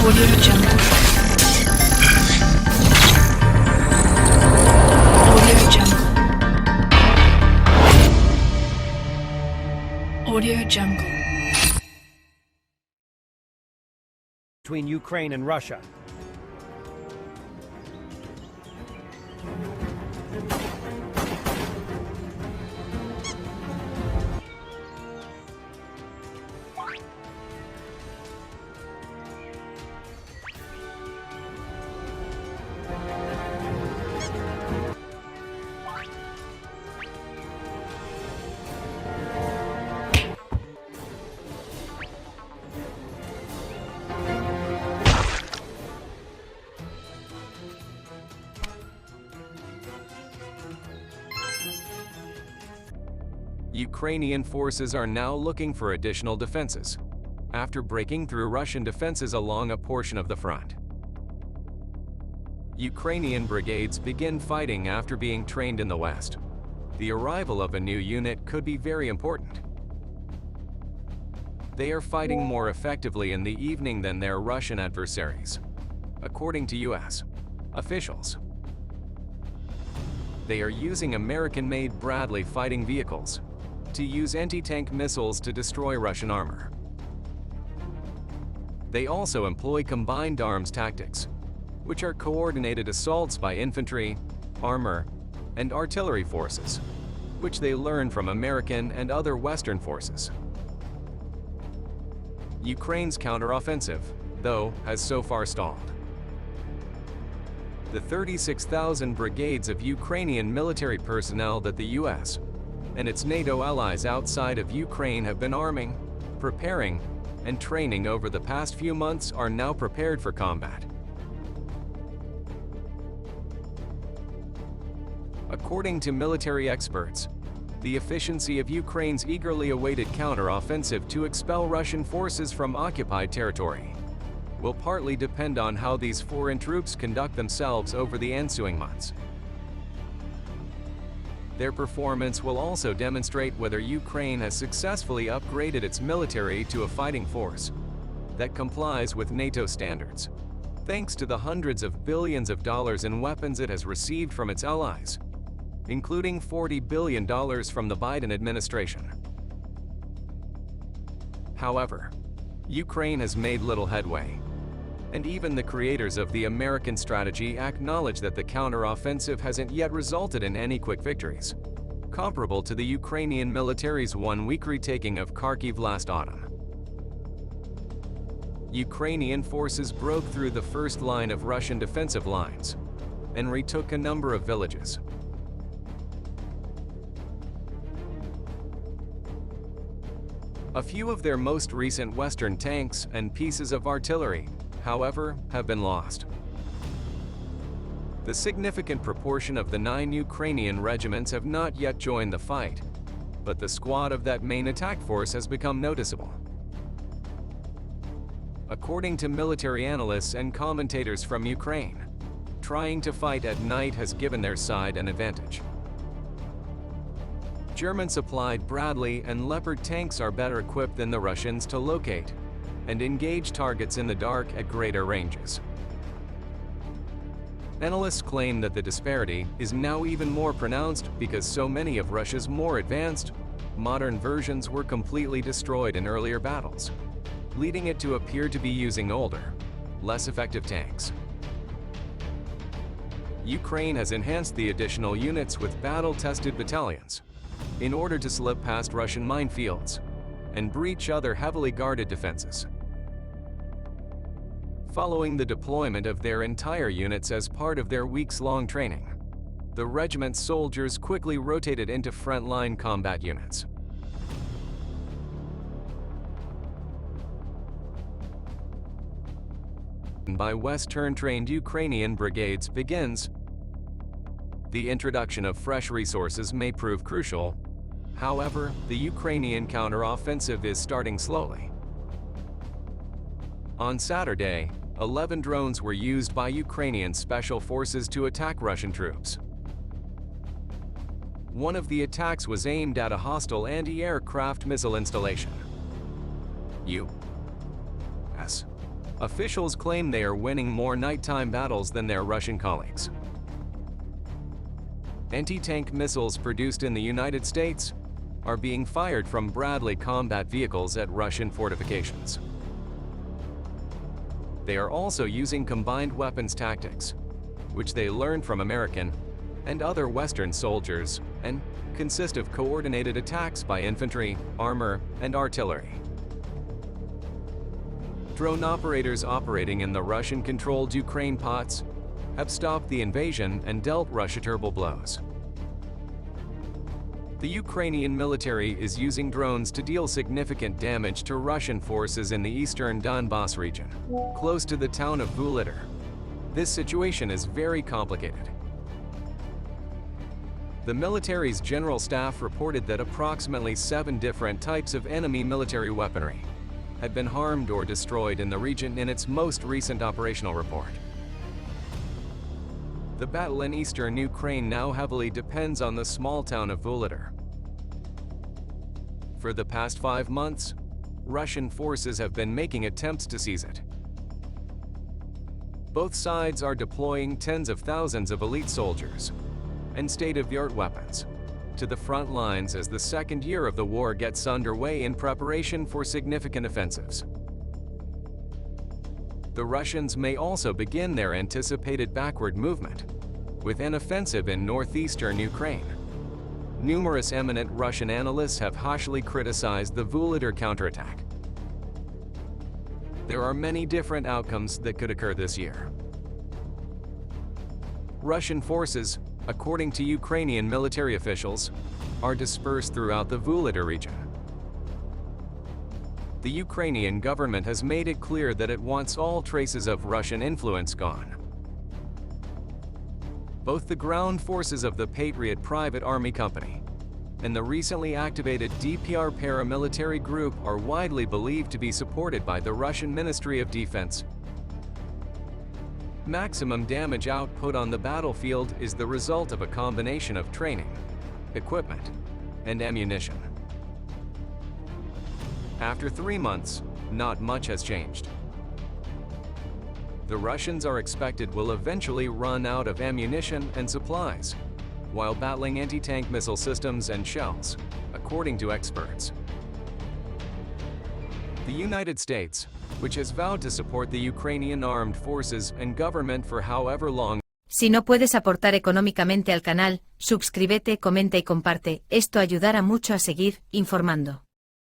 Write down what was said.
Audio Jungle. Audio Jungle. Audio Jungle. Between Ukraine and Russia. Ukrainian forces are now looking for additional defenses, after breaking through Russian defenses along a portion of the front. Ukrainian brigades begin fighting after being trained in the West. The arrival of a new unit could be very important. They are fighting more effectively in the evening than their Russian adversaries, according to U.S. officials. They are using American-made Bradley fighting vehicles to use anti-tank missiles to destroy Russian armor. They also employ combined arms tactics, which are coordinated assaults by infantry, armor, and artillery forces, which they learn from American and other Western forces. Ukraine's counteroffensive, though, has so far stalled. The 36,000 brigades of Ukrainian military personnel that the U.S. and its NATO allies outside of Ukraine have been arming, preparing, and training over the past few months are now prepared for combat. According to military experts, the efficiency of Ukraine's eagerly awaited counter-offensive to expel Russian forces from occupied territory will partly depend on how these foreign troops conduct themselves over the ensuing months. Their performance will also demonstrate whether Ukraine has successfully upgraded its military to a fighting force that complies with NATO standards, thanks to the hundreds of billions of dollars in weapons it has received from its allies, including $40 billion from the Biden administration. However, Ukraine has made little headway, and even the creators of the American strategy acknowledge that the counter-offensive hasn't yet resulted in any quick victories, comparable to the Ukrainian military's one-week retaking of Kharkiv last autumn. Ukrainian forces broke through the first line of Russian defensive lines and retook a number of villages. A few of their most recent Western tanks and pieces of artillery, however, have been lost. The significant proportion of the 9 Ukrainian regiments have not yet joined the fight, but the squad of that main attack force has become noticeable. According to military analysts and commentators from Ukraine, trying to fight at night has given their side an advantage. German-supplied Bradley and Leopard tanks are better equipped than the Russians to locate and engage targets in the dark at greater ranges. Analysts claim that the disparity is now even more pronounced because so many of Russia's more advanced, modern versions were completely destroyed in earlier battles, leading it to appear to be using older, less effective tanks. Ukraine has enhanced the additional units with battle-tested battalions in order to slip past Russian minefields and breach other heavily guarded defenses. Following the deployment of their entire units as part of their weeks-long training, the regiment's soldiers quickly rotated into frontline combat units. By Western-trained Ukrainian brigades begins. The introduction of fresh resources may prove crucial. However, the Ukrainian counter-offensive is starting slowly. On Saturday, 11 drones were used by Ukrainian special forces to attack Russian troops. One of the attacks was aimed at a hostile anti-aircraft missile installation. U.S. Officials claim they are winning more nighttime battles than their Russian colleagues. Anti-tank missiles produced in the United States are being fired from Bradley combat vehicles at Russian fortifications. They are also using combined weapons tactics, which they learned from American and other Western soldiers, and consist of coordinated attacks by infantry, armor, and artillery. Drone operators operating in the Russian-controlled Ukraine POTS have stopped the invasion and dealt Russia turbo blows. The Ukrainian military is using drones to deal significant damage to Russian forces in the eastern Donbas region, close to the town of Vuhledar. This situation is very complicated. The military's general staff reported that approximately 7 different types of enemy military weaponry had been harmed or destroyed in the region in its most recent operational report. The battle in eastern Ukraine now heavily depends on the small town of Vuhledar. For the past 5 months, Russian forces have been making attempts to seize it. Both sides are deploying tens of thousands of elite soldiers and state-of-the-art weapons to the front lines as the second year of the war gets underway in preparation for significant offensives. The Russians may also begin their anticipated backward movement with an offensive in northeastern Ukraine. Numerous eminent Russian analysts have harshly criticized the Vuhledar counterattack. There are many different outcomes that could occur this year. Russian forces, according to Ukrainian military officials, are dispersed throughout the Vuhledar region. The Ukrainian government has made it clear that it wants all traces of Russian influence gone. Both the ground forces of the Patriot Private Army Company and the recently activated DPR paramilitary group are widely believed to be supported by the Russian Ministry of Defense. Maximum damage output on the battlefield is the result of a combination of training, equipment, and ammunition. After 3 months, not much has changed. The Russians are expected will eventually run out of ammunition and supplies, while battling anti-tank missile systems and shells, according to experts. The United States, which has vowed to support the Ukrainian armed forces and government for however long. Si no puedes aportar económicamente al canal, suscríbete, comenta y comparte, esto ayudará mucho a seguir informando.